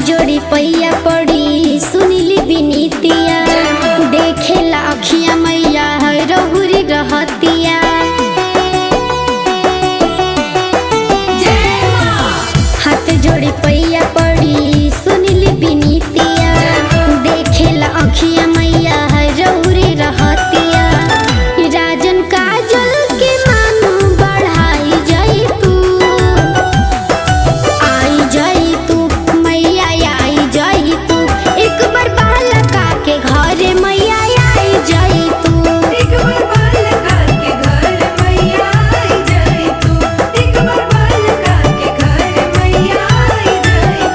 जोड़ी पैया पड़ी सुनीली बिनीतिया देखेला अखिया मैया रहुरी रहतिया। हाथ जोड़ी पैया पड़ी सुनीली बिनीतिया देखेला अखिया मैया रहुरी रहतिया। राजन काजल के मानू बढ़ाई जाई तू आई जाई तू मैया आई जाई तू एक बार बालका के घरे मैया आई जाई तू एक बार बालका के घर मैया आई जाई तू एक बार बालका के घर मैया आई जाई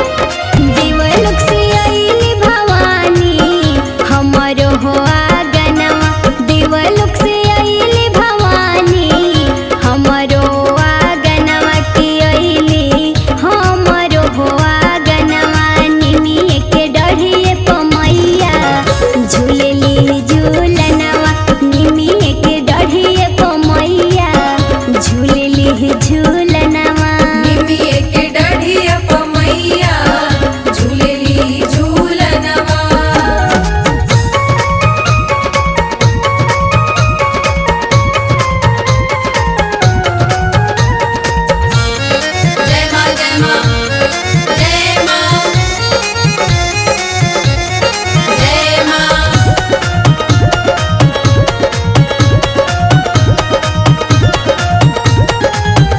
देवलोक से आइली भवानी हमरो हो आंगनवा। देवलोक से आइली भवानी हमरो आंगनवा की आइली हमरो हो आंगनवा। निमिये के डढ़िए पमैया झूलेली झूलनवा निमिये के डढ़िए पमैया झूलेली झूलनवा। निमिये के डढ़िया पमैया झूलेली झूलनवा। जय मां जय मां जय मां जय मां।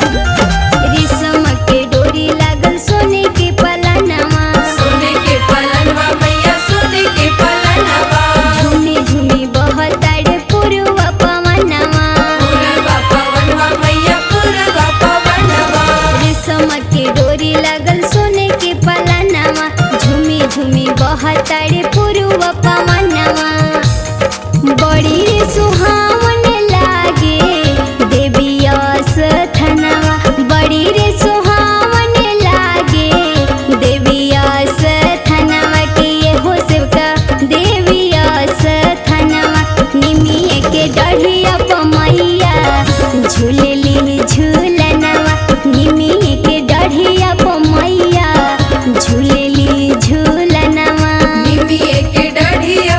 रेशम के डोरी लागल सोने के पलनवा सोने के पलनवा मैया सोने के पलनवा। झूमी झूमी बहताड़े पूर्व पवनवा। पूरबा पवनवा मैया पूरबा पवनवा। रेशम के डोरी लागल सोने के पलनवा झूमी झूमी बहताड़े पूर्व पवनवा। बड़ी रे सुहावन लागे देवी अस्थनवा बड़ी रे सुहावन लागे देवी अस्थनवा के ये हो सेवका देवी अस्थनवा। निमिये के डढ़िया पमैया झूलेली झूलनवा निमिये के डढ़िया पमैया झूलेली झूलनवा। निमिये के डढ़िया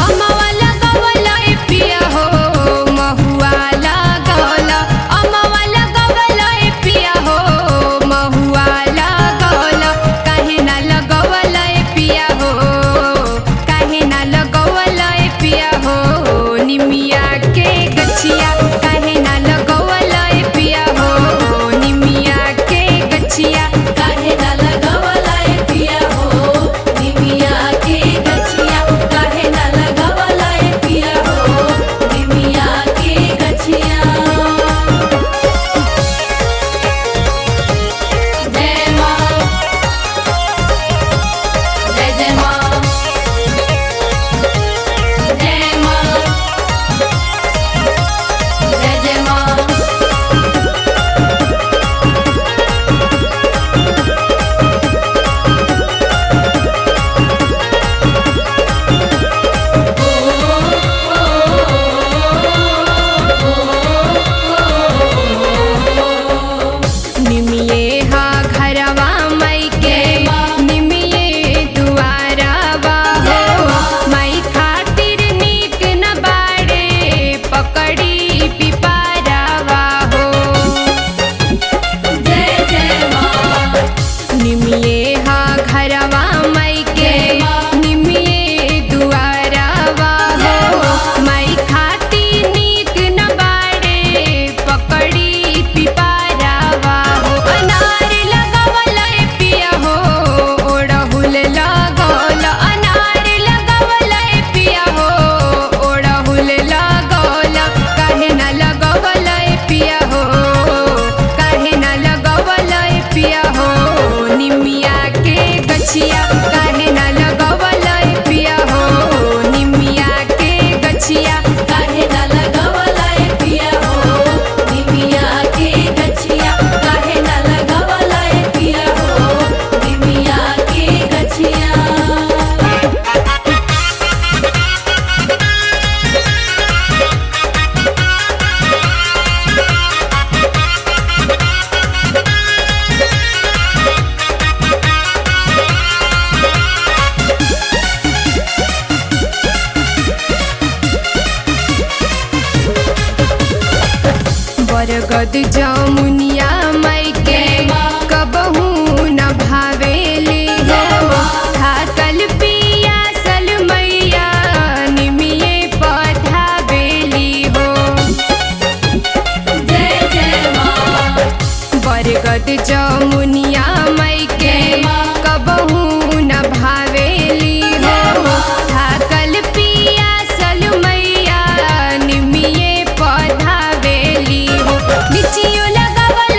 अमवा लगवला ए पिया हो महुआ लगवला अमवा लगवला ए पिया हो महुआ लगवला काहे ना लगवला ए पिया हो काहे ना लगवला ए पिया हो निमिया के गछिया काहे ना लगवला ए पिया हो निमिया के गछिया काहे ना लगवला ए पिया हो निमिया के गछिया काहे ना लगवला ए पिया हो निमिया के गछिया जय मां जय जय मां जय मां जय जय मां निमिये हा घरवा मई के निमिये दुआरवा हो मई खातिर नीक न बाड़े पकड़ी पिपारवा हो जय जय मां निमिये हा घरवा मई के निमिये दुआरवा हो मई खातिर नीक न बाड़े पकड़ी पिपारवा हो अनार लगवला ए पिया हो ओड़हुल लगवला अनार लगवला ए पिया हो ओड़हुल लगवला काहे ना लगवला ए पिया हो काहे ना लगवला ए पिया हो निमिया के गछिया काहे ना लगवला ए पिया हो निमिया के गछिया काहे ना लगवला ए पिया हो निमिया के गछिया काहे ना लगवला ए पिया हो निमिया के गछिया बरगद जमुनिया मई के कबहू न भावेली हो थाकल पियासल मैया निमिये पधावेली हो जय जय मां बरगद जमुनिया मई के कबहू न भावेली हो थाकल पियासल मैया निमिये पधावेली हो बिचियो लगवला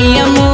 माई